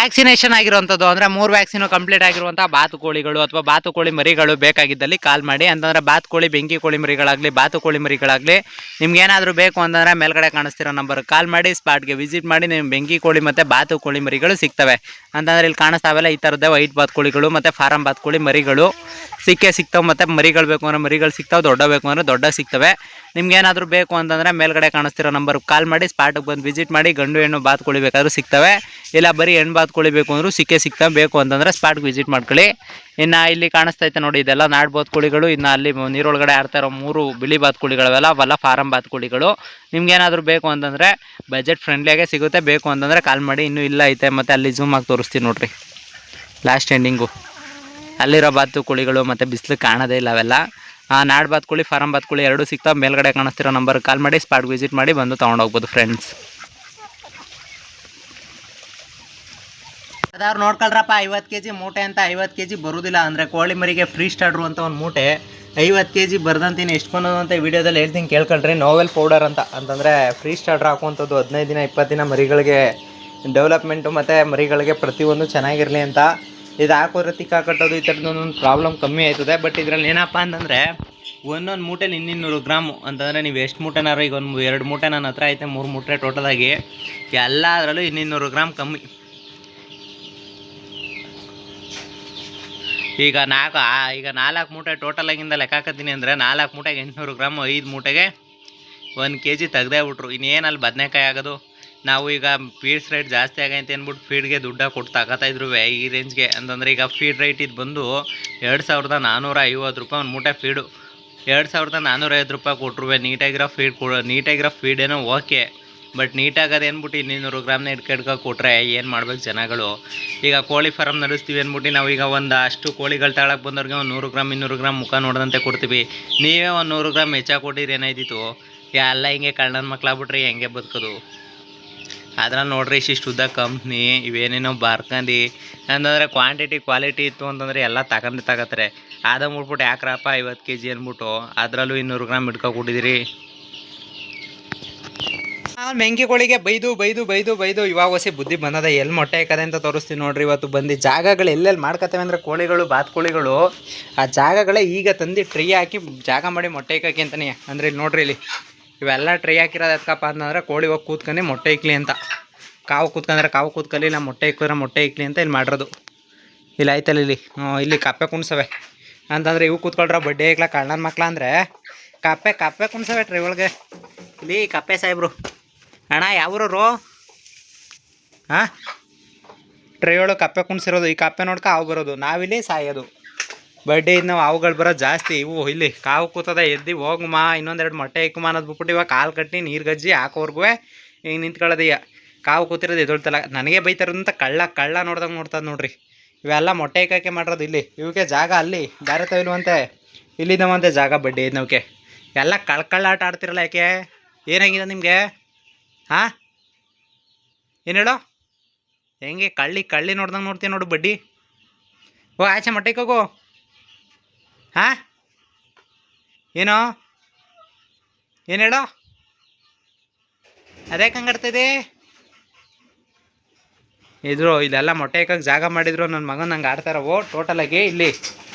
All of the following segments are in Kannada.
ವ್ಯಾಕ್ಸಿನೇಷನ್ ಆಗಿರುವಂಥದ್ದು ಅಂದರೆ 3 ವ್ಯಾಕ್ಸಿನು ಕಂಪ್ಲೀಟ್ ಆಗಿರುವಂಥ ಬಾತುಕೋಳಿಗಳು ಅಥವಾ ಬಾತುಕೋಳಿ ಮರಿಗಳು ಬೇಕಾಗಿದ್ದಲ್ಲಿ ಕಾಲ್ ಮಾಡಿ. ಅಂತಂದರೆ ಬಾತುಕೋಳಿ, ಬೆಂಕಿ ಕೋಳಿ ಮರಿಗಳಾಗಲಿ, ಬಾತುಕೋಳಿ ಮರಿಗಳಾಗಲಿ ನಿಮ್ಗೆ ಏನಾದರೂ ಬೇಕು ಅಂತಂದರೆ ಮೇಲ್ಗಡೆ ಕಾಣಿಸ್ತಿರೋ ನಂಬರ್ ಕಾಲ್ ಮಾಡಿ, ಸ್ಪಾಟ್ಗೆ ವಿಸಿಟ್ ಮಾಡಿ. ನಿಮ್ಮ ಬೆಂಕಿ ಕೋಳಿ ಮತ್ತು ಬಾತುಕೋಳಿ ಮರಿಗಳು ಸಿಗ್ತವೆ. ಅಂತಂದರೆ ಇಲ್ಲಿ ಕಾಣಿಸ್ತಾವೆಲ್ಲ ಈ ಥರದ್ದೇ ವೈಟ್ ಬಾತುಕೋಳಿಗಳು ಮತ್ತು ಫಾರಂ ಬಾತುಕೋಳಿ ಮರಿಗಳು ಸಿಗ್ತವೆ. ಮತ್ತು ಮರಿಗಳು ಬೇಕು ಅಂದರೆ ಮರಿಗಳು ಸಿಗ್ತಾವೆ, ದೊಡ್ಡ ಬೇಕು ಅಂದರೆ ದೊಡ್ಡ ಸಿಗ್ತವೆ. ನಿಮ್ಗೆ ಏನಾದರೂ ಬೇಕು ಅಂತಂದರೆ ಮೇಲ್ಗಡೆ ಕಾಣಿಸ್ತಿರೋ ನಂಬರ್ ಕಾಲ್ ಮಾಡಿ, ಸ್ಪಾಟಿಗೆ ಬಂದು ವಿಸಿಟ್ ಮಾಡಿ. ಗಂಡು ಹೆಣ್ಣು ಬಾತುಕೋಳಿ ಬೇಕಾದರೂ ಸಿಗ್ತವೆ, ಇಲ್ಲ ಬರೀ ಹೆಣ್ಣು ಬಾತುಕೋಳಿ ಬೇಕು ಅಂದರೂ ಸಿಗ್ತವೆ. ಬೇಕು ಅಂತಂದರೆ ಸ್ಪಾಟ್ಗೆ ವಿಸಿಟ್ ಮಾಡ್ಕೊಳ್ಳಿ. ಇನ್ನು ಇಲ್ಲಿ ಕಾಣಿಸ್ತೈತೆ ನೋಡಿ, ಇದೆಲ್ಲ ನಾಡು ಬಾತುಕೋಳಿಗಳು. ಇನ್ನು ಅಲ್ಲಿ ನೀರೊಳಗಡೆ ಆಡ್ತಾ ಇರೋ 3 ಬಿಳಿ ಬಾತುಕೋಳಿಗಳವೆಲ್ಲ ಅವೆಲ್ಲ ಫಾರಂ ಬಾತುಕೋಳಿಗಳು. ನಿಮ್ಗೆ ಏನಾದರೂ ಬೇಕು ಅಂತಂದರೆ ಬಜೆಟ್ ಫ್ರೆಂಡ್ಲಿಯಾಗೆ ಸಿಗುತ್ತೆ. ಬೇಕು ಅಂತಂದರೆ ಕಾಲ್ ಮಾಡಿ. ಇನ್ನೂ ಇಲ್ಲ ಐತೆ, ಮತ್ತು ಅಲ್ಲಿ ಝೂಮ್ ಆಗಿ ತೋರಿಸ್ತೀನಿ ನೋಡಿರಿ ಲಾಸ್ಟ್ ಎಂಡಿಂಗು. ಅಲ್ಲಿರೋ ಬಾತುಕೋಳಿಗಳು ಮತ್ತು ಬಿಸಿಲು ಕಾಣೋದೇ ಇಲ್ಲ ಅವೆಲ್ಲ. ನಾಡು ಬಾತುಕೋಳಿ, ಫಾರಂ ಬಾತುಕೋಳಿ ಎರಡೂ ಸಿಗ್ತಾವೆ. ಮೇಲ್ಗಡೆ ಕಾಣಿಸ್ತಿರೋ ನಂಬರ್ ಕಾಲ್ ಮಾಡಿ, ಸ್ಪಾಟ್ಗೆ ವಿಸಿಟ್ ಮಾಡಿ ಬಂದು ತೊಗೊಂಡೋಗ್ಬೋದು ಫ್ರೆಂಡ್ಸ್. ಅದಾದ್ರು ನೋಡ್ಕೊಳ್ರಪ್ಪ, 50 kg ಮೂಟೆ ಅಂತ. 50 kg ಬರೋದಿಲ್ಲ ಅಂದರೆ ಕೋಳಿ ಮರಿಗೆ ಫ್ರೀ ಸ್ಟಾರ್ಟ್ರು ಅಂತ ಒಂದು ಮೂಟೆ 50 kg ಬರ್ದಂತೀನಿ. ಎಷ್ಟು ಕೊನೋದು ಅಂತ ವಿಡಿಯೋದಲ್ಲಿ ಹೇಳ್ತೀನಿ, ಕೇಳ್ಕೊಳ್ರಿ. ನೋವೆಲ್ ಪೌಡರ್ ಅಂತಂದರೆ ಫ್ರೀ ಸ್ಟಾರ್ಟ್ರ್ ಹಾಕುವಂಥದ್ದು. 15 ದಿನ 20 ದಿನ ಮರಿಗಳಿಗೆ ಡೆವಲಪ್ಮೆಂಟು ಮತ್ತು ಮರಿಗಳಿಗೆ ಪ್ರತಿಯೊಂದು ಚೆನ್ನಾಗಿರಲಿ ಅಂತ. ಇದು ಹಾಕೋದ್ರೆ ತಿಕ್ಕ ಕಟ್ಟೋದು ಈ ಥರದ್ದೊಂದು ಪ್ರಾಬ್ಲಮ್ ಕಮ್ಮಿ ಆಯ್ತದೆ. ಬಟ್ ಇದರಲ್ಲಿ ಏನಪ್ಪ ಅಂತಂದರೆ ಒಂದೊಂದು ಮೂಟೆಲಿ 200 ಗ್ರಾಮು ಅಂತಂದರೆ ನೀವು ಎಷ್ಟು ಮೂಟೆನಾರು, ಈಗ ಒಂದು 2 ಮೂಟೆ ನನ್ನ ಹತ್ರ ಐತೆ, 3 ಮೂಟೆ ಟೋಟಲಾಗಿ ಎಲ್ಲ ಅದರಲ್ಲೂ 200 ಗ್ರಾಮ್ ಕಮ್ಮಿ. ಈಗ 4 ಮೂಟೆ ಟೋಟಲಾಗಿಂದ ಲೆಕ್ಕ ಹಾಕತ್ತೀನಿ ಅಂದರೆ 4 ಮೂಟೆಗೆ 800 ಗ್ರಾಮು, 5 ಮೂಟೆಗೆ 1 kg ತೆಗ್ದೇ ಬಿಟ್ರು. ಇನ್ನೇನಲ್ಲಿ ಬದನೆಕಾಯಿ ಆಗೋದು. ನಾವು ಈಗ ಫೀಡ್ಸ್ ರೇಟ್ ಜಾಸ್ತಿ ಆಗೈತೆ ಅಂದ್ಬಿಟ್ಟು ಫೀಡ್ಗೆ ದುಡ್ಡ ಕೊಟ್ಟು ತಗೋತಾಯಿದ್ರು ಈ ರೇಂಜ್ಗೆ. ಅಂತಂದರೆ ಈಗ ಫೀಡ್ ರೇಟ್ ಇದು ಬಂದು 2450 ರೂಪಾಯಿ ಒಂದು ಮೂಟೆ ಫೀಡು. 2450 ರೂಪಾಯಿ ಕೊಟ್ಟರು ನೀಟಾಗಿರೋ ಫೀಡೇನೋ ಓಕೆ. ಬಟ್ ನೀಟಾಗದು ಅಂದ್ಬಿಟ್ಟು 200 ಗ್ರಾಮ್ನ ಇಟ್ಕೊಂಡು ಕೊಟ್ಟರೆ ಏನು ಮಾಡ್ಬೇಕು ಜನಗಳು. ಈಗ ಕೋಳಿ ಫಾರಮ್ ನಡೆಸ್ತೀವಿ ಅಂದ್ಬಿಟ್ಟು ನಾವು ಈಗ ಅಷ್ಟು ಕೋಳಿಗಳು ತಗೊಳಕ್ಕೆ ಬಂದವ್ರಿಗೆ ಒಂದು 100 ಗ್ರಾಮ್ 200 ಗ್ರಾಮ್ ಮುಖ ನೋಡಿದಂತೆ ಕೊಡ್ತೀವಿ. ನೀವೇ ಒಂದು 100 ಗ್ರಾಮ್ ಹೆಚ್ಚಾಗಿ ಕೊಟ್ಟಿರಿ ಏನಾಯ್ತಿತ್ತು. ಎಲ್ಲ ಹಿಂಗೆ ಕಳ್ಳನ ಮಕ್ಳಾಗ್ಬಿಟ್ರಿ ಹೆಂಗೆ ಬದುಕೋದು. ಅದ್ರಲ್ಲಿ ನೋಡ್ರಿ ಇಷ್ಟು ಉದ್ದ ಕಂಪ್ನಿ ಇವೇನೇನೋ ಬಾರ್ಕಂಡು ಅಂತಂದರೆ ಕ್ವಾಲಿಟಿ ಇತ್ತು ಅಂತಂದರೆ ಎಲ್ಲ ತಗತ್ತಾರೆ. ಆದ ಮುಟ್ಬಿಟ್ಟು ಯಾಕ್ರಪ್ಪ 50 kg ಅಂದ್ಬಿಟ್ಟು ಅದರಲ್ಲೂ 200 ಗ್ರಾಮ್ ಇಟ್ಕೊಟ್ಟಿದ್ದೀರಿ. ಬೆಂಕಿ ಕೋಳಿಗೆ ಬೈದು ಇವಾಗ ಹೊಸಿ ಬುದ್ಧಿ ಬಂದದ. ಎಲ್ಲಿ ಮೊಟ್ಟೆ ಹಾಕದೆ ಅಂತ ತೋರಿಸ್ತೀನಿ ನೋಡ್ರಿ. ಇವತ್ತು ಬಂದು ಜಾಗಗಳು ಎಲ್ಲೆಲ್ಲಿ ಮಾಡ್ಕೊತೇವೆ ಅಂದರೆ ಕೋಳಿಗಳು, ಬಾತುಕೋಳಿಗಳು ಆ ಜಾಗಗಳೇ ಈಗ ತಂದು ಟ್ರೈ ಹಾಕಿ ಜಾಗ ಮಾಡಿ ಮೊಟ್ಟೆ ಇಕ್ಕಕ್ಕೆ ಅಂತಾನೆ. ಅಂದರೆ ಇಲ್ಲಿ ನೋಡ್ರಿ, ಇಲ್ಲಿ ಇವೆಲ್ಲ ಟ್ರೈ ಹಾಕಿರೋದು ಎತ್ಕಪ್ಪ ಅಂತಂದ್ರೆ ಕೋಳಿ ಹೋಗಿ ಕೂತ್ಕೊಂಡು ಮೊಟ್ಟೆ ಇಕ್ಲಿ ಅಂತ. ಕಾವು ಕೂತ್ಕೊಂಡ್ರೆ ಕಾವು ಕೂತ್ಕಲಿ, ಇಲ್ಲ ಮೊಟ್ಟೆ ಇಕ್ಕಿದ್ರೆ ಮೊಟ್ಟೆ ಇಕ್ಲಿ ಅಂತ ಇಲ್ಲಿ ಮಾಡಿರೋದು. ಇಲ್ಲಿ ಆಯ್ತಲ್ಲ, ಇಲ್ಲಿ ಕಪ್ಪೆ ಕುಣ್ಸವೆ ಅಂತಂದರೆ ಇವು ಕೂತ್ಕೊಳ್ರ ಬಡ್ಡೆ ಇಕ್ಲ ಕಳ್ಳನ ಮಕ್ಳ ಅಂದರೆ ಕಪ್ಪೆ ಕುಣ್ಸವೆ ಟ್ರೈ ಒಳಗೆ. ಇಲ್ಲಿ ಕಪ್ಪೆ ಸಾಹೇಬ್ರು ಅಣ್ಣ ಯಾವ್ರು ಟ್ರೈ ಒಳಗೆ ಕಪ್ಪೆ ಕುಣ್ಸಿರೋದು. ಈ ಕಪ್ಪೆ ನೋಡ್ಕ ಹಾವು ಬರೋದು, ನಾವಿಲ್ಲಿ ಸಾಯೋದು. ಬರ್ಡೇ ಇದ್ದು ನಾವು ಹಾವುಗಳು ಬರೋದು ಜಾಸ್ತಿ. ಇವು ಇಲ್ಲಿ ಕಾವು ಕೂತದ ಎದ್ದು ಹೋಗಮ್ಮ ಇನ್ನೊಂದೆರಡು ಮೊಟ್ಟೆ ಇಕ್ಕಮ್ಮ ಅನ್ನೋದು ಬಿಟ್ಬಿಟ್ಟು ಇವಾಗ ಕಾಲು ಕಟ್ಟಿ ನೀರು ಗಜ್ಜಿ ಹಾಕೋರ್ಗೂ ಈಗ ನಿಂತ್ಕೊಳ್ಳೋದಯ್ಯ. ಕಾವು ಕೂತಿರೋದು ಎದೊಳ್ತಲ್ಲ. ನನಗೆ ಬೈತಾರಂತ ಕಳ್ಳ ನೋಡ್ದಂಗೆ ನೋಡ್ತದೆ ನೋಡ್ರಿ. ಇವೆಲ್ಲ ಮೊಟ್ಟೆ ಇಕ್ಕಕ್ಕೆ ಮಾಡಿರೋದು. ಇಲ್ಲಿ ಇವಕ್ಕೆ ಜಾಗ ಅಲ್ಲಿ ಬೇರೆ ತಗೊಳ್ಳುವಂತೆ ಇಲ್ಲಿದ್ದವಂತೆ ಜಾಗ ಬಡ್ಡಿ ಇದ್ದವಕ್ಕೆ. ಎಲ್ಲ ಕಳ್ಳಾಟ ಆಡ್ತಿರಲ್ಲ. ಯಾಕೆ ಏನಾಗಿದೆ ನಿಮಗೆ? ಏನು ಹೇಳೋ? ಹೆಂಗೆ ಕಳ್ಳಿ ನೋಡ್ದಂಗೆ ನೋಡ್ತೀಯ ನೋಡು ಬಡ್ಡಿ. ಓ ಆಚೆ ಮೊಟ್ಟೆ ಇಕ್ಕೋಗು. ಏನೋ ಏನು ಹೇಳೋ? ಅದೇ ಕಂಗಾಡ್ತಿದೆ ಇದ್ರು. ಇದೆಲ್ಲ ಮೊಟ್ಟೆ ಇಕ್ಕಕ್ಕೆ ಜಾಗ ಮಾಡಿದ್ರು. ನನ್ನ ಮಗನ ನಂಗೆ ಆಡ್ತಾರವು ಟೋಟಲಾಗಿ. ಇಲ್ಲಿ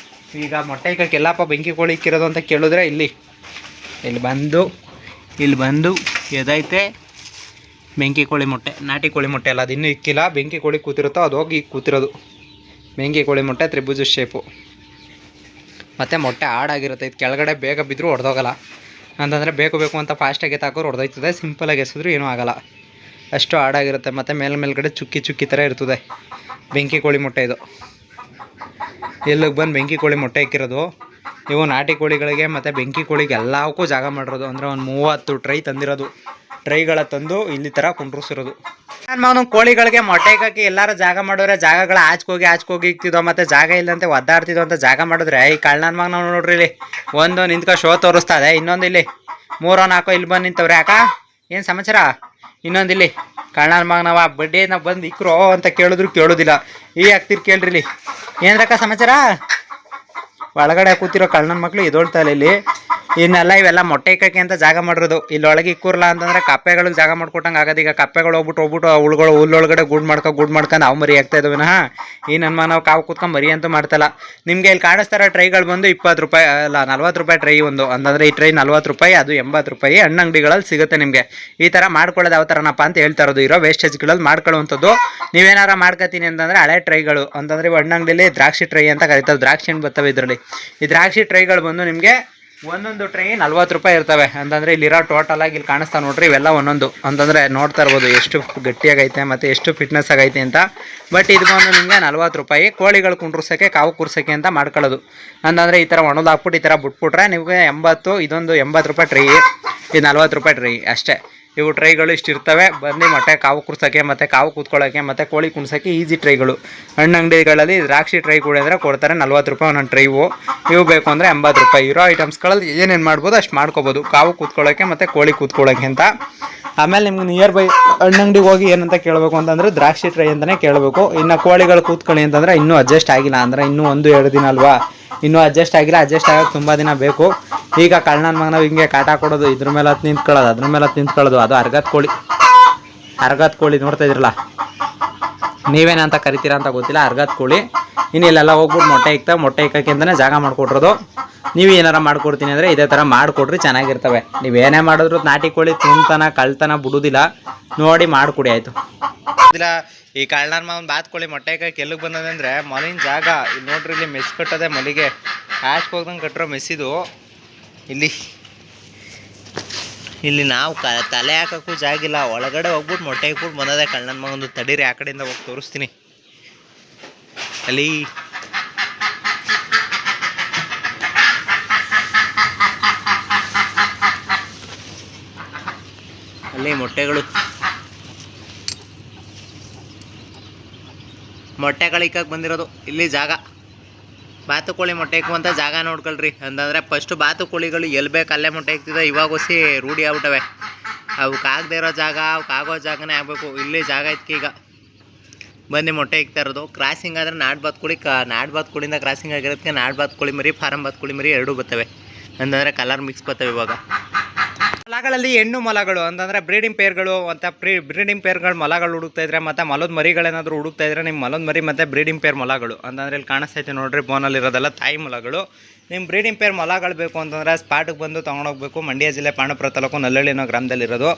ಈಗ ಮೊಟ್ಟೆ ಇಕ್ಕಕ್ಕೆ ಎಲ್ಲಪ್ಪ ಬೆಂಕಿ ಕೋಳಿ ಇಕ್ಕಿರೋದು ಅಂತ ಕೇಳಿದ್ರೆ ಇಲ್ಲಿ ಬಂದು ಎದೈತೆ ಬೆಂಕಿ ಕೋಳಿ ಮೊಟ್ಟೆ. ನಾಟಿ ಕೋಳಿ ಮೊಟ್ಟೆ ಅಲ್ಲ, ಅದು ಇನ್ನೂ ಇಕ್ಕಿಲ್ಲ. ಬೆಂಕಿ ಕೋಳಿ ಕೂತಿರುತ್ತೋ ಅದು ಹೋಗಿ ಕೂತಿರೋದು. ಬೆಂಕಿ ಕೋಳಿ ಮೊಟ್ಟೆ ತ್ರಿಭುಜ ಶೇಪು ಮತ್ತು ಮೊಟ್ಟೆ ಹಾಡಾಗಿರುತ್ತೆ. ಇದು ಕೆಳಗಡೆ ಬೇಗ ಬಿದ್ದರೂ ಹೊಡೆದೋಗಲ್ಲ. ಅಂತಂದರೆ ಬೇಕು ಅಂತ ಫಾಸ್ಟಾಗಿ ಎತ್ತಾಕೋರು ಹೊಡೆದೋಯ್ತದೆ. ಸಿಂಪಲಾಗಿ ಎಸಿದ್ರು ಏನೂ ಆಗೋಲ್ಲ, ಅಷ್ಟು ಹಾಡಾಗಿರುತ್ತೆ. ಮತ್ತು ಮೇಲ್ಗಡೆ ಚುಕ್ಕಿ ಥರ ಇರ್ತದೆ ಬೆಂಕಿ ಕೋಳಿ ಮೊಟ್ಟೆ. ಇದು ಇಲ್ಲಿಗೆ ಬಂದು ಬೆಂಕಿ ಕೋಳಿ ಮೊಟ್ಟೆ ಇಕ್ಕಿರೋದು. ಇವು ನಾಟಿ ಕೋಳಿಗಳಿಗೆ ಮತ್ತು ಬೆಂಕಿ ಕೋಳಿಗೆ ಎಲ್ಲವಕ್ಕೂ ಜಾಗ ಮಾಡಿರೋದು. ಅಂದರೆ ಒಂದು 30 ಟ್ರೈ ತಂದಿರೋದು. ಟ್ರೈಗಳ ತಂದು ಇಲ್ಲಿ ಥರ ಕುಂಡ್ರಿಸಿರೋದು. ನಾನು ಕೋಳಿಗಳಿಗೆ ಮೊಟ್ಟೆ ಇಕ್ಕಕ್ಕೆ ಎಲ್ಲರೂ ಜಾಗ ಮಾಡೋರೆ ಜಾಗಗಳ ಆಚ್ಕೋಗಿ ಇಕ್ತಿದ್ದೋ. ಮತ್ತು ಜಾಗ ಇಲ್ಲಂತೆ ಒದ್ದಾಡ್ತಿದ್ದೋ ಅಂತ ಜಾಗ ಮಾಡಿದ್ರೆ ಈ ಕಳ್ಳನ ಮಗ ನಾವು ನೋಡ್ರಿ ಇಲ್ಲಿ ಒಂದು ನಿಂತ್ಕೊ ಶೋ ತೋರಿಸ್ತದೆ. ಇನ್ನೊಂದು ಇಲ್ಲಿ 3-4 ಇಲ್ಲಿ ಬಂದು ನಿಂತವ್ರೆ. ಯಾಕ ಏನು ಸಮಾಚಾರ? ಇನ್ನೊಂದು ಇಲ್ಲಿ ಕಳ್ಳನ ಮಗ ನಾವು ಆ ಬಡ್ಡಿನ ಬಂದು ಇಕ್ರೋ ಅಂತ ಕೇಳಿದ್ರು ಕೇಳೋದಿಲ್ಲ. ಈ ಆಗ್ತಿರ್ ಕೇಳ್ರಿ ಇಲ್ಲಿ ಏನಕ್ಕ ಸಮಾಚಾರ? ಒಳಗಡೆ ಕೂತಿರೋ ಕಳ್ಳನ ಮಕ್ಳು ಎದೊಳ್ತಾ ಇಲ್ಲ. ಇಲ್ಲಿ ಇನ್ನೆಲ್ಲ ಇವೆಲ್ಲ ಮೊಟ್ಟೆ ಇಕ್ಕಕ್ಕೆ ಅಂತ ಜಾಗ ಮಾಡಿರೋದು. ಇಲ್ಲೊಳಗೆ ಇಕ್ಕೂರ್ಲ ಅಂತಂದರೆ ಕಪ್ಪೆಗಳಿಗೆ ಜಾಗ ಮಾಡ್ಕೊಟ್ಟಂಗೆ ಆಗೋದು. ಈಗ ಕಪ್ಪೆಗಳು ಹೋಗ್ಬಿಟ್ಟು ಹುಲ್ಲೊಳಗಡೆ ಗೂಡು ಮಾಡ್ಕೊಂಡು ಅವು ಮರಿ ಆಗ್ತಾ ಇದ್ದಾವೆ ವಿನಃ ಈ ನನ್ನ ನಾವು ಕಾವು ಕೂತ್ಕೊಂಡು ಮರಿ ಅಂತೂ ಮಾಡ್ತಲ್ಲ. ನಿಮಗೆ ಇಲ್ಲಿ ಕಾಣಿಸ್ತಾರ ಟ್ರೈಗಳು ಬಂದು 20 ರೂಪಾಯಿ ಅಲ್ಲ 40 ರೂಪಾಯಿ ಟ್ರೈ ಒಂದು. ಅಂತಂದರೆ ಈ ಟ್ರೈ 40 ರೂಪಾಯಿ, ಅದು 80 ರೂಪಾಯಿ ಹಣ್ಣು ಅಂಗಡಿಗಳಲ್ಲಿ ಸಿಗುತ್ತೆ ನಿಮಗೆ. ಈ ಥರ ಮಾಡ್ಕೊಳ್ಳೋದು ಯಾವ ಥರನಪ್ಪ ಅಂತ ಹೇಳ್ತಾ ಇರೋದು. ಇರೋ ವೇಸ್ಟೇಜ್ಗಳಲ್ಲಿ ಮಾಡ್ಕೊಳ್ಳುವಂಥದ್ದು. ನೀವೇನಾರ ಮಾಡ್ಕೊತೀನಿ ಅಂತಂದರೆ ಹಳೆ ಟ್ರೈಗಳು ಅಂತಂದರೆ ಹಣ್ಣು ಅಂಗಡಿಯಲ್ಲಿ ದ್ರಾಕ್ಷಿ ಟ್ರೈ ಅಂತ ಕರೀತಾರೆ. ದ್ರಾಕ್ಷಿ ಹಣ್ಣು ಬರ್ತವೆ ಇದರಲ್ಲಿ. ಈ ದ್ರಾಕ್ಷಿ ಟ್ರೈಗಳು ಬಂದು ನಿಮಗೆ ಒಂದೊಂದು ಟ್ರೈ 40 ರೂಪಾಯಿ ಇರ್ತವೆ. ಅಂತಂದರೆ ಇಲ್ಲಿರೋ ಟೋಟಲಾಗಿ ಇಲ್ಲಿ ಕಾಣಿಸ್ತಾ ನೋಡ್ರಿ ಇವೆಲ್ಲ ಒಂದೊಂದು. ಅಂತಂದರೆ ನೋಡ್ತಾ ಇರ್ಬೋದು ಎಷ್ಟು ಗಟ್ಟಿಯಾಗೈತೆ ಮತ್ತು ಎಷ್ಟು ಫಿಟ್ನೆಸ್ ಆಗೈತೆ ಅಂತ. ಬಟ್ ಇದು ಬಂದು ನಿಮಗೆ 40 ರೂಪಾಯಿ. ಕೋಳಿಗಳು ಕುಂಡ್ರಸೋಕ್ಕೆ ಕಾವು ಕುರ್ಸೋಕ್ಕೆ ಅಂತ ಮಾಡ್ಕೊಳ್ಳೋದು. ಅಂತಂದರೆ ಈ ಥರ ಒಣದು ಹಾಕ್ಬಿಟ್ಟು ಈ ಥರ ಬಿಟ್ಬಿಟ್ರೆ ನಿಮಗೆ 80, ಇದೊಂದು 80 ರೂಪಾಯಿ ಟ್ರೈ, ಇದು 40 ರೂಪಾಯಿ ಟ್ರೈ ಅಷ್ಟೇ. ಇವು ಟ್ರೈಗಳು ಇಷ್ಟಿರ್ತವೆ. ಬಂದು ಮೊಟ್ಟೆ ಕಾವು ಕುರ್ಸೋಕ್ಕೆ ಮತ್ತು ಕಾವು ಕೂತ್ಕೊಳ್ಳೋಕ್ಕೆ ಮತ್ತು ಕೋಳಿ ಕುಣ್ಸೋಕ್ಕೆ ಈಸಿ ಟ್ರೈಗಳು. ಹಣ್ಣು ಅಂಗಡಿಗಳಲ್ಲಿ ದ್ರಾಕ್ಷಿ ಟ್ರೈ ಕೂಡ ಅಂದರೆ ಕೊಡ್ತಾರೆ 40 ರೂಪಾಯಿ ಒಂದೊಂದು ಟ್ರೈವು. ಇವು ಬೇಕು ಅಂದರೆ 80 ರೂಪಾಯಿ. ಇರೋ ಐಟಮ್ಸ್ಗಳಲ್ಲಿ ಏನೇನು ಮಾಡ್ಬೋದು ಅಷ್ಟು ಮಾಡ್ಕೋಬೋದು ಕಾವು ಕೂತ್ಕೊಳ್ಳೋಕ್ಕೆ ಮತ್ತು ಕೋಳಿ ಕೂತ್ಕೊಳ್ಳೋಕ್ಕೆ ಅಂತ. ಆಮೇಲೆ ನಿಮ್ಗೆ ನಿಯರ್ ಬೈ ಹಣ್ಣಂಗಡಿಗೆ ಹೋಗಿ ಏನಂತ ಕೇಳಬೇಕು ಅಂತಂದರೆ ದ್ರಾಕ್ಷಿ ಟ್ರೈ ಅಂತಲೇ ಕೇಳಬೇಕು. ಇನ್ನು ಕೋಳಿಗಳು ಕೂತ್ಕೊಳ್ಳಿ ಅಂತಂದರೆ ಇನ್ನೂ ಅಡ್ಜಸ್ಟ್ ಆಗಿಲ್ಲ ಅಂದರೆ ಇನ್ನೂ 1-2 ದಿನ ಅಲ್ವಾ, ಇನ್ನೂ ಅಡ್ಜಸ್ಟ್ ಆಗಿಲ್ಲ. ಅಡ್ಜಸ್ಟ್ ಆಗೋಕ್ಕೆ ತುಂಬ ದಿನ ಬೇಕು. ಈಗ ಕಳ್ಳನ ಮಗನ ಹಿಂಗೆ ಕಾಟ ಕೊಡೋದು, ಇದ್ರ ಮೇಲೆ ಹತ್ತು ನಿಂತ್ಕೊಳ್ಳೋದು, ಅದ್ರ ಮೇಲೆ ಹತ್ತು ನಿಂತ್ಕೊಳ್ಳೋದು. ಅದು ಅರ್ಗದ ಕೋಳಿ ನೋಡ್ತಾ ಇದ್ರಲ್ಲ, ನೀವೇನಂತ ಕರಿತೀರಾ ಅಂತ ಗೊತ್ತಿಲ್ಲ, ಅರ್ಗದ ಕೋಳಿ. ಇನ್ನು ಇಲ್ಲೆಲ್ಲ ಹೋಗ್ಬಿಟ್ಟು ಮೊಟ್ಟೆ ಇಕ್ಕಕ್ಕೆ ಅಂತಲೇ ಜಾಗ ಮಾಡಿಕೊಟ್ರೋದು. ನೀವು ಏನಾರ ಮಾಡ್ಕೊಡ್ತೀನಿ ಅಂದರೆ ಇದೇ ಥರ ಮಾಡಿಕೊಡ್ರಿ, ಚೆನ್ನಾಗಿರ್ತವೆ. ನೀವೇನೇ ಮಾಡಿದ್ರು ನಾಟಿ ಕೋಳಿ ಕಳ್ತನ ಬಿಡೋದಿಲ್ಲ. ನೋಡಿ ಮಾಡಿಕೊಡಿ ಆಯಿತು. ಇಲ್ಲ ಈ ಕಳ್ಳನ ಮಗನ ಬಾತ್ಕೋಳಿ ಮೊಟ್ಟೆ ಇಕ್ಕಕ್ಕೆ ಎಲ್ಲಿಗೆ ಬಂದದೆ ಅಂದರೆ ಮಲಿನ ಜಾಗ. ಇಲ್ಲಿ ನೋಡ್ರಿ, ಇಲ್ಲಿ ಮೆಸ್ ಕಟ್ಟದೆ ಮಲಿಗೆ ಆಚೆ ಹೋಗ್ದಂಗೆ ಕಟ್ಟಿರೋ ಮೆಸ್ಸಿದು. ಇಲ್ಲಿ ನಾವು ತಲೆ ಹಾಕೋಕ್ಕೂ ಜಾಗಿಲ್ಲ. ಒಳಗಡೆ ಹೋಗ್ಬಿಟ್ಟು ಮೊಟ್ಟೆ ಇಕ್ಬಿಟ್ಟು ಬಂದದೆ ಕಳ್ಳನ ಮಗಂದು. ತಡೀರಿ ಆ ಕಡೆಯಿಂದ ಹೋಗಿ ತೋರಿಸ್ತೀನಿ. ಅಲ್ಲಿ ಮೊಟ್ಟೆಗಳು ಇಕ್ಕಕ್ಕೆ ಬಂದಿರೋದು. ಇಲ್ಲಿ ಜಾಗ ಬಾತುಕೋಳಿ ಮೊಟ್ಟೆ ಇಕ್ಕುವಂಥ ಜಾಗ ನೋಡ್ಕೊಳ್ರಿ. ಅಂತಂದರೆ ಫಸ್ಟು ಬಾತುಕೋಳಿಗಳು ಎಲ್ಲಿ ಬೇಕು ಅಲ್ಲೇ ಮೊಟ್ಟೆ ಇಕ್ತಿದ್ದೆ. ಇವಾಗ ಹೊಸಿ ರೂಢಿ ಆಗ್ಬಿಟ್ಟವೆ. ಅವಕ್ಕಾಗದೇ ಇರೋ ಜಾಗ ಅವಕ್ಕಾಗೋ ಜಾಗನೇ ಆಗಬೇಕು. ಇಲ್ಲಿ ಜಾಗ ಇತ್ತು ಈಗ ಬಂದು ಮೊಟ್ಟೆ ಇಕ್ತಾ ಇರೋದು. ಕ್ರಾಸಿಂಗ್ ಆದರೆ ನಾಡು ಬಾತುಕೋಳಿಯಿಂದ ಕ್ರಾಸಿಂಗ್ ಆಗಿರೋದಕ್ಕೆ ನಾಡು ಬಾತುಕೋಳಿ ಮರಿ, ಫಾರಂ ಬಾತುಕೋಳಿ ಮರಿ ಎರಡೂ ಬರ್ತವೆ. ಅಂತಂದರೆ ಕಲರ್ ಮಿಕ್ಸ್ ಬರ್ತವೆ. ಇವಾಗ ಮೊಲಗಳಲ್ಲಿ ಹೆಣ್ಣು ಮೊಲಗಳು ಅಂತಂದರೆ ಬ್ರೀಡಿಂಗ್ ಪೇರ್ಗಳು ಅಂತ ಬ್ರೀಡಿಂಗ್ ಪೇರ್ಗಳು ಮೊಲಗಳು ಹುಡುಕ್ತಾ ಇದ್ರೆ ಮತ್ತು ಮೊಲದ ಮರಿಗಳೇನಾದರೂ ಹುಡುಕ್ತಾ ಇದ್ರೆ ನಿಮ್ಮ ಮೊಲದ ಮರಿ ಮತ್ತು ಬ್ರೀಡಿಂಗ್ ಪೇರ್ ಮೊಲಗಳು ಅಂತಂದರೆ ಇಲ್ಲಿ ಕಾಣಿಸ್ತೈತೆ ನೋಡ್ರಿ, ಬೋನಲ್ಲಿರೋದೆಲ್ಲ ತಾಯಿ ಮೊಲಗಳು. ನಿಮ್ಮ ಬ್ರೀಡಿಂಗ್ ಪೇರ್ ಮೊಲಗಳು ಬೇಕು ಅಂತಂದರೆ ಸ್ಪಾಟಿಗೆ ಬಂದು ತೊಗೊಂಡೋಗ್ಬೇಕು. ಮಂಡ್ಯ ಜಿಲ್ಲೆ ಪಾಂಡವಪುರ ತಾಲೂಕು ನಲ್ಲಳ್ಳಿ ಅನ್ನೋ ಗ್ರಾಮದಲ್ಲಿರೋದು.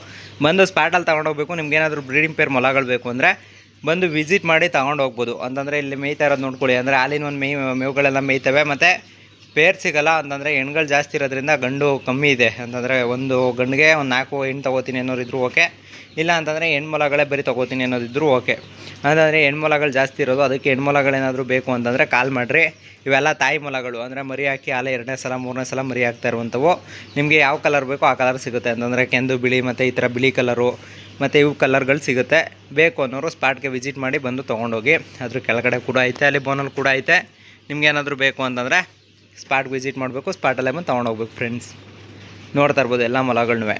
ಬಂದು ಸ್ಪಾಟಲ್ಲಿ ತೊಗೊಂಡೋಗ್ಬೇಕು. ನಿಮ್ಗೇನಾದರೂ ಬ್ರೀಡಿಂಗ್ ಪೇರ್ ಮೊಲಗಳು ಬೇಕು ಅಂದರೆ ಬಂದು ವಿಸಿಟ್ ಮಾಡಿ ತೊಗೊಂಡು ಹೋಗ್ಬೋದು. ಅಂತಂದರೆ ಇಲ್ಲಿ ಮೇಯ್ತಾ ಇರೋದು ನೋಡ್ಕೊಳ್ಳಿ. ಅಂದರೆ ಹಾಲಿನ ಒಂದು ಮೇವುಗಳೆಲ್ಲ ಮೇಯ್ತವೆ ಮತ್ತು ಪೇರ್ ಸಿಗೋಲ್ಲ. ಅಂತಂದರೆ ಹೆಣ್ಗಳು ಜಾಸ್ತಿ ಇರೋದ್ರಿಂದ ಗಂಡು ಕಮ್ಮಿ ಇದೆ. ಅಂತಂದರೆ ಒಂದು ಗಂಡಿಗೆ ಒಂದು 4 ಹೆಣ್ಣು ತೊಗೋತೀನಿ ಅನ್ನೋರಿದ್ರು ಓಕೆ, ಇಲ್ಲ ಅಂತಂದರೆ ಹೆಣ್ಮೊಲಗಳೇ ಬರೀ ತೊಗೋತೀನಿ ಅನ್ನೋದಿದ್ರು ಓಕೆ. ಅಂತಂದರೆ ಹೆಣ್ಮೊಲಗಳು ಜಾಸ್ತಿ ಇರೋದು. ಅದಕ್ಕೆ ಹೆಣ್ಮೊಲಗಳೇನಾದರೂ ಬೇಕು ಅಂತಂದರೆ ಕಾಲ್ ಮಾಡಿರಿ. ಇವೆಲ್ಲ ತಾಯಿ ಮೊಲಗಳು. ಅಂದರೆ ಮರಿ ಹಾಕಿ ಹಾಲೆ 2ನೇ ಸಲ 3ನೇ ಸಲ ಮರಿ ಹಾಕ್ತಾ ಇರುವಂಥವು. ನಿಮಗೆ ಯಾವ ಕಲರ್ ಬೇಕೋ ಆ ಕಲರ್ ಸಿಗುತ್ತೆ. ಅಂತಂದರೆ ಕೆಂದು ಬಿಳಿ ಮತ್ತು ಈ ಥರ ಬಿಳಿ ಕಲರು ಮತ್ತು ಇವು ಕಲರ್ಗಳು ಸಿಗುತ್ತೆ. ಬೇಕು ಅನ್ನೋರು ಸ್ಪಾಟ್ಗೆ ವಿಸಿಟ್ ಮಾಡಿ ಬಂದು ತೊಗೊಂಡೋಗಿ. ಅದ್ರ ಕೆಳಗಡೆ ಕೂಡ ಐತೆ, ಅಲ್ಲಿ ಬೋನಲ್ಲಿ ಕೂಡ ಐತೆ. ನಿಮ್ಗೇನಾದರೂ ಬೇಕು ಅಂತಂದರೆ ಸ್ಪಾಟ್ಗೆ ವಿಸಿಟ್ ಮಾಡಬೇಕು. ಸ್ಪಾಟಲ್ಲೇ ಬಂದು ತೊಗೊಂಡೋಗ್ಬೇಕು ಫ್ರೆಂಡ್ಸ್. ನೋಡ್ತಾ ಇರ್ಬೋದು ಎಲ್ಲ ಮೊಲಗಳನ್ನೂ.